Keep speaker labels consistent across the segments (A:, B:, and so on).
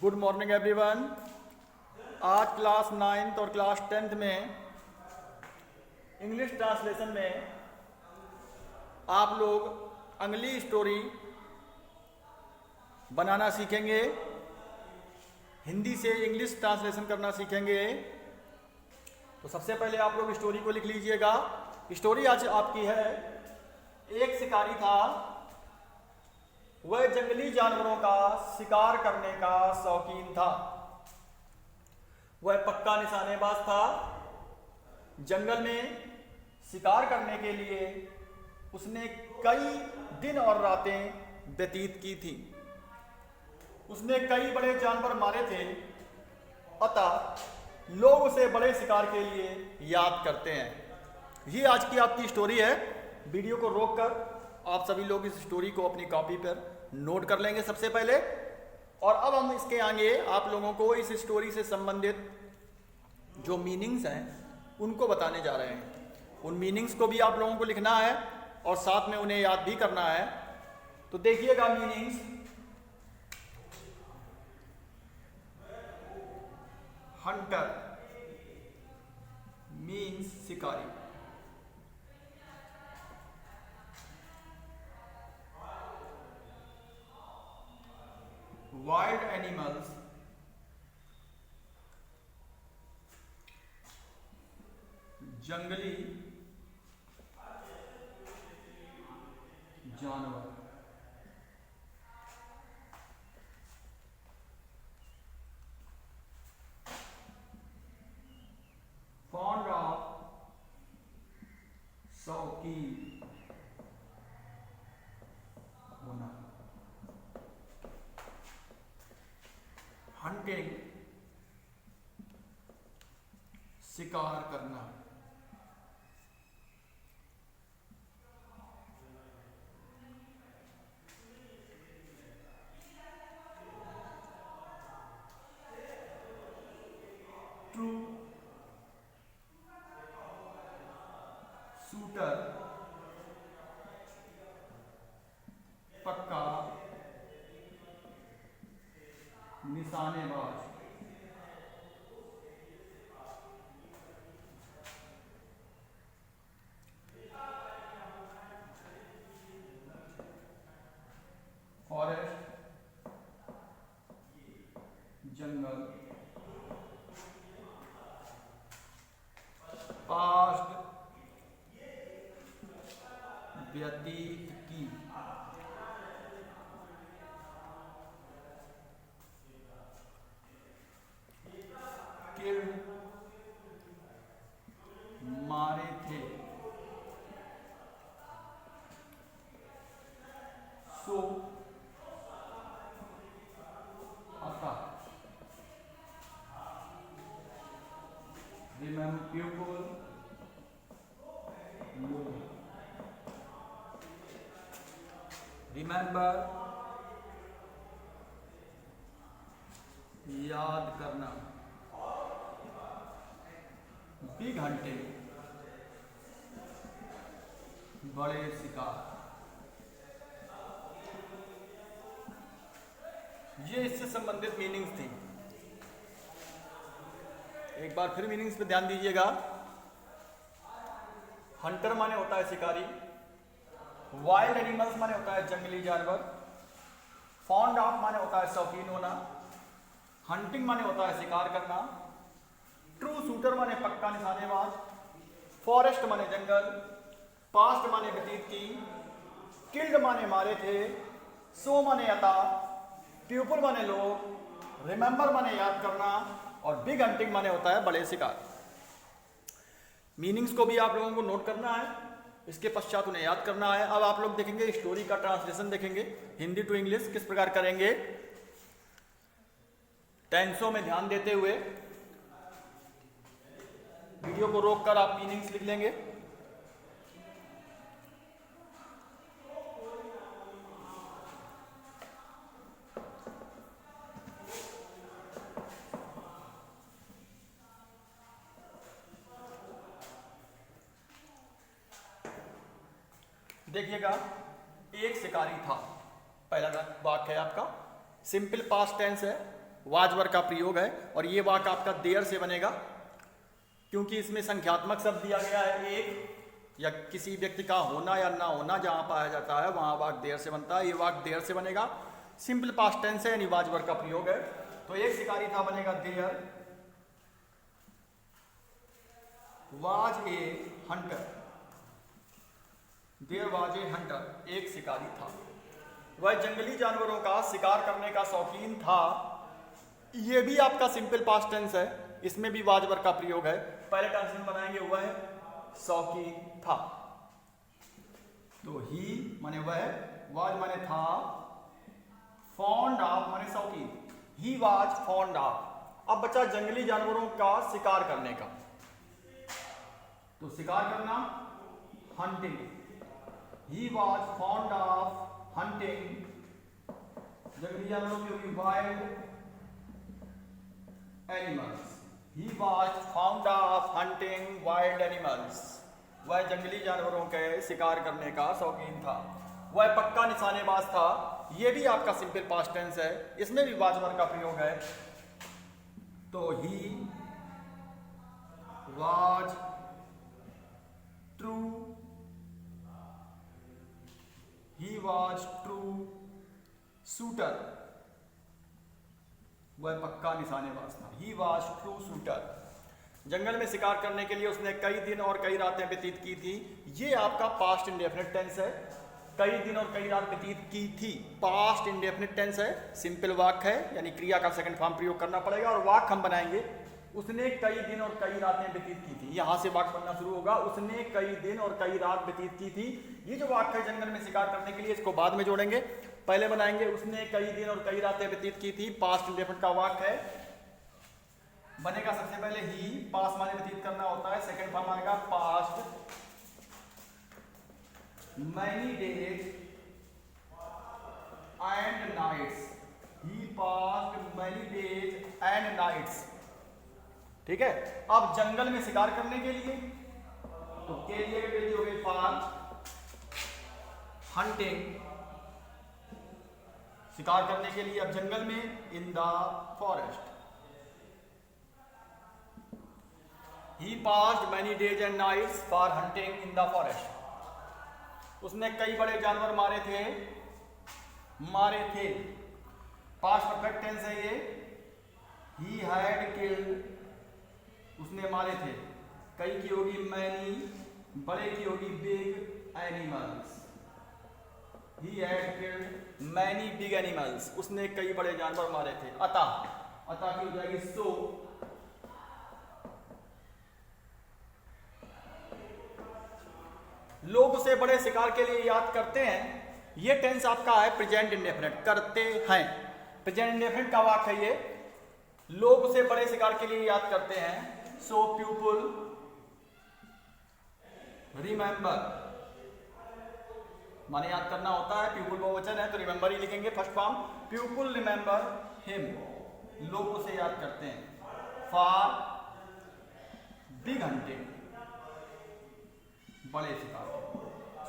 A: Good morning everyone. आज class 9th और class 10th में इंग्लिश ट्रांसलेशन में आप लोग अगली स्टोरी बनाना सीखेंगे, हिंदी से इंग्लिश ट्रांसलेशन करना सीखेंगे। तो सबसे पहले आप लोग स्टोरी को लिख लीजिएगा। स्टोरी आज आपकी है, एक शिकारी था, वह जंगली जानवरों का शिकार करने का शौकीन था। वह पक्का निशानेबाज था। जंगल में शिकार करने के लिए उसने कई दिन और रातें व्यतीत की थी। उसने कई बड़े जानवर मारे थे, अतः लोग उसे बड़े शिकार के लिए याद करते हैं। ये आज की आपकी स्टोरी है। वीडियो को रोककर आप सभी लोग इस स्टोरी को अपनी कॉपी पर नोट कर लेंगे सबसे पहले, और अब हम इसके आगे आप लोगों को इस स्टोरी से संबंधित जो मीनिंग्स हैं उनको बताने जा रहे हैं। उन मीनिंग्स को भी आप लोगों को लिखना है और साथ में उन्हें याद भी करना है। तो देखिएगा मीनिंग्स। हंटर मीन्स शिकारी। वाइल्ड एनिमल्स जंगली जानवर। फॉन्ड ऑफ शौकीन होना। हंटिंग शिकार करना। ट्रू शूटर पक्का निशानेबाज। फॉरेस्ट जंगल। पास्ट व्यतीत की। किल्ड मारे थे। सो अतः। पीपल रिमेंबर याद करना। बिग हंटिंग बड़े शिकार। ये इससे संबंधित मीनिंग्स थी। एक बार फिर मीनिंग्स पे ध्यान दीजिएगा। हंटर माने होता है शिकारी। वाइल्ड एनिमल्स माने होता है जंगली जानवर। फॉन्ड ऑफ माने होता है शौकीन होना। हंटिंग माने होता है शिकार करना। ट्रू शूटर माने पक्का निशानेबाज। फॉरेस्ट माने जंगल। पास्ट माने व्यतीत की। किल्ड माने मारे थे। सो माने अता। पीपल माने लोग। रिमेंबर माने याद करना। और बिग हंटिंग माने होता है बड़े शिकार। मीनिंग्स को भी आप लोगों को नोट करना है, इसके पश्चात उन्हें याद करना है। अब आप लोग देखेंगे स्टोरी का ट्रांसलेशन देखेंगे, हिंदी टू इंग्लिश किस प्रकार करेंगे। टेंसों में ध्यान देते हुए वीडियो को रोककर आप मीनिंग्स लिख लेंगे। देखिएगा, एक शिकारी था, पहला वाक्य है आपका, सिंपल पास्ट टेंस है, वाज वर्ग का प्रयोग है और ये वाक्य आपका देयर से बनेगा, क्योंकि इसमें संख्यात्मक शब्द दिया गया है एक, या किसी व्यक्ति का होना या ना होना जहां पाया जाता है वहां वाक्य देयर से बनता है। ये वाक्य देयर से बनेगा, सिंपल पास्ट टेंस है यानी वाज वर्ग का प्रयोग है। तो एक शिकारी था बनेगा there was a hunter, there was a hunter, एक शिकारी था, वह जंगली जानवरों का शिकार करने का शौकीन था। ये भी आपका सिंपल पास्ट टेंस है, इसमें भी वाज वर्ग का प्रयोग है। पहले ट्रांसलेशन बनाएंगे वह शौकीन था, तो ही माने वह, वाज माने था, फॉन्ड ऑफ माने शौकीन, ही वाज फॉन्ड ऑफ। अब बचा जंगली जानवरों का शिकार करने का, तो शिकार करना hunting, he was fond of hunting, जंगली जानवरों की होगी wild animals, he was found of hunting wild animals, वह जंगली जानवरों के शिकार करने का शौकीन था, वह पक्का निशानेबाज था। यह भी आपका सिंपल पास्ट टेंस है, इसमें भी वाज वर्ग का प्रयोग है। तो he was true, he was true shooter, वह पक्का निशानेबाज था, ही वाज ट्रू शूटर। जंगल में शिकार करने के लिए उसने कई दिन और कई रातें व्यतीत की थी। ये आपका पास्ट इंडेफिनिट टेंस है, कई दिन और कई रात व्यतीत की थी, पास्ट इंडेफिनिट टेंस है, सिंपल वाक्य है यानी क्रिया का सेकंड फॉर्म प्रयोग करना पड़ेगा और वाक्य हम बनाएंगे उसने कई दिन और कई रातें व्यतीत की थी। यहां से वाक्य बनना शुरू होगा, उसने कई दिन और कई रात व्यतीत की थी। ये जो वाक्य है जंगल में शिकार करने के लिए, इसको बाद में जोड़ेंगे, पहले बनाएंगे उसने कई दिन और कई रातें व्यतीत की थी, पास्ट इंडेफिनिट का वाक्य है, बनेगा सबसे पहले ही, पास्ट माने व्यतीत करना होता है, सेकंड फॉर्म आएगा passed many days and nights, he past many days and nights. ठीक है, अब जंगल में शिकार करने के लिए, तो के लिए अंग्रेजी हो गई फॉर हंटिंग, शिकार करने के लिए अब जंगल में, in the forest, he passed many days and nights for hunting in the forest. उसने कई बड़े जानवर मारे थे, पास्ट परफेक्ट टेंस है ये, ही हैड किल्ड, उसने मारे थे, कई की होगी मैनी, बड़े की होगी big animals, he had killed many big animals, उसने कई बड़े जानवर मारे थे। अतः की हो जाएगी सो, लोग उसे बड़े शिकार के लिए याद करते हैं। ये टेंस आपका है प्रेजेंट इंडेफिनिट, करते हैं, प्रेजेंट इंडेफिनिट का वाक्य है ये, लोग उसे बड़े शिकार के लिए याद करते हैं। सो पीपल रिमेंबर, माने याद करना होता है, पीपल बहुवचन है तो रिमेंबर ही लिखेंगे first form, people remember him, लोग उसे याद करते हैं, फॉर बिग हंटिंग, बड़े शिकार,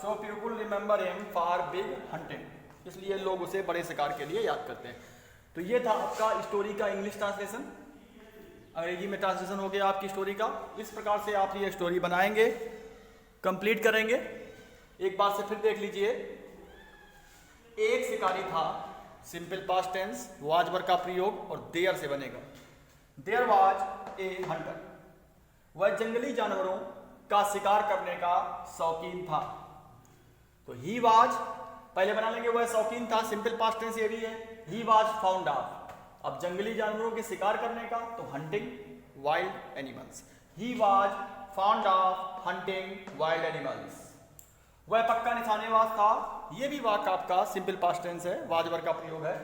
A: so people remember him for big hunting, इसलिए लोग उसे बड़े शिकार के लिए याद करते हैं। तो ये था आपका स्टोरी का इंग्लिश ट्रांसलेशन, अंग्रेजी में ट्रांसलेशन हो गया आपकी स्टोरी का। इस प्रकार से आप ये स्टोरी बनाएंगे, कंप्लीट करेंगे। एक बार से फिर देख लीजिए, एक शिकारी था, सिंपल पास्ट टेंस, वाज वर्ग का प्रयोग और देयर से बनेगा, देयर वाज ए हंटर, वह जंगली जानवरों का शिकार करने का शौकीन था। तो ही वाज पहले बना लेंगे, वह शौकीन था, सिंपल पास्ट टेंस ये भी है, ही वाज फाउंड ऑफ, अब जंगली जानवरों के शिकार करने का तो hunting wild animals, he was found of hunting wild animals, वह पक्का निशानेबाज था। यह भी वाक्य आपका सिंपल पास्ट टेंस है, वाज वर्ग का प्रयोग है।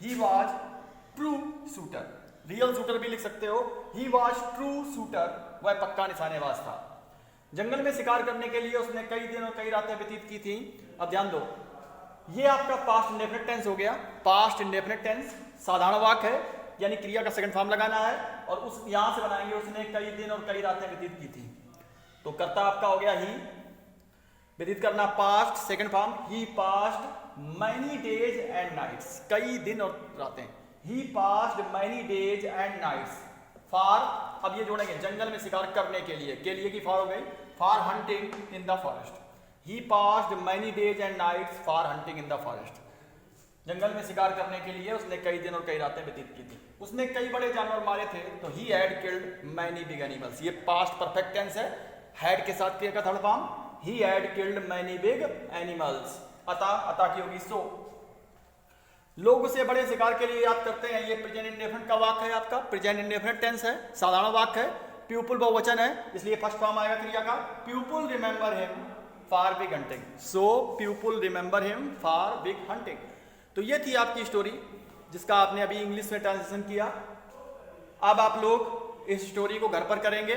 A: He was true shooter, real shooter भी लिख सकते हो, ही वाज ट्रू शूटर, वह पक्का निशानेबाज था। जंगल में शिकार करने के लिए उसने कई दिन और कई रातें व्यतीत की थी। अब ध्यान दो, ये आपका पास्ट इंडेफिनिट टेंस हो गया, पास्ट इंडेफिनिट टेंस साधारण वाक्य है, यानी क्रिया का सेकंड फॉर्म लगाना है और उस यहां से बनाएंगे उसने कई दिन और कई रातें व्यतीत की थी। तो कर्ता आपका हो गया ही, व्यतीत करना past second form, he past many days and nights, कई दिन और रातें, he passed many days and nights for, अब ये जोड़ेंगे जंगल में शिकार करने के लिए की फॉर हो गई, for hunting in the forest. He passed many days and nights for hunting in the forest. जंगल में शिकार करने के लिए उसने कई दिन और कई रातें व्यतीत की थी। उसने कई बड़े जानवर मारे थे, तो he had killed many big animals. ये पास्ट परफेक्ट टेंस है, हैड के साथ क्रिया का third form, he had killed many big animals. अता की होगी सो। लोग उसे बड़े शिकार के लिए याद करते हैं। ये प्रेजेंट इंडेफिनिट का वाक्य है, आपका प्रेजेंट इंडेफिनिट टेंस है, साधारण वाक्य है, प्यूपल बहुवचन है, इसलिए फर्स्ट फॉर्म आएगा क्रिया का, people remember him for big hunting. So people remember him for big hunting. तो ये थी आपकी स्टोरी जिसका आपने अभी इंग्लिश में ट्रांसलेशन किया। अब आप लोग इस स्टोरी को घर पर करेंगे।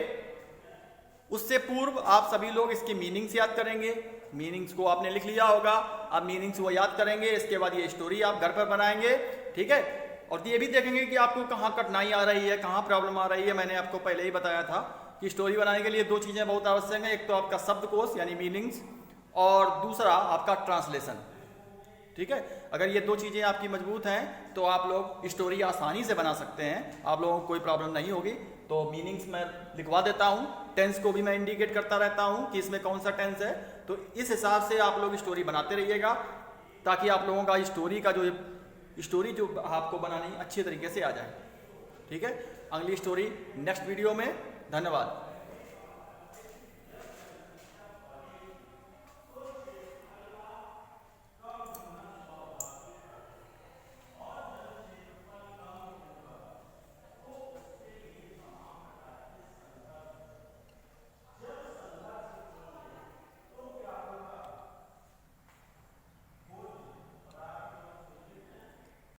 A: उससे पूर्व आप सभी लोग इसकी मीनिंग्स याद करेंगे। मीनिंग्स को आपने लिख लिया होगा, आप मीनिंग्स वो याद करेंगे। इसके बाद ये स्टोरी आप घर पर बनाएंगे, ठीक है। और ये भी देखेंगे कि आपको कहाँ कठिनाई आ रही है, कहाँ प्रॉब्लम आ रही है। मैंने आपको पहले ही बताया था कि स्टोरी बनाने के लिए दो चीज़ें बहुत आवश्यक हैं, एक तो आपका शब्दकोश यानी मीनिंग्स, और दूसरा आपका ट्रांसलेशन, ठीक है। अगर ये दो चीज़ें आपकी मजबूत हैं तो आप लोग स्टोरी आसानी से बना सकते हैं, आप लोगों को कोई प्रॉब्लम नहीं होगी। तो मीनिंग्स मैं लिखवा देता हूँ, टेंस को भी मैं इंडिकेट करता रहता हूँ कि इसमें कौन सा टेंस है। तो इस हिसाब से आप लोग स्टोरी बनाते रहिएगा ताकि आप लोगों का स्टोरी जो आपको बनानी अच्छे तरीके से आ जाए, ठीक है। अगली स्टोरी नेक्स्ट वीडियो में। धन्यवाद।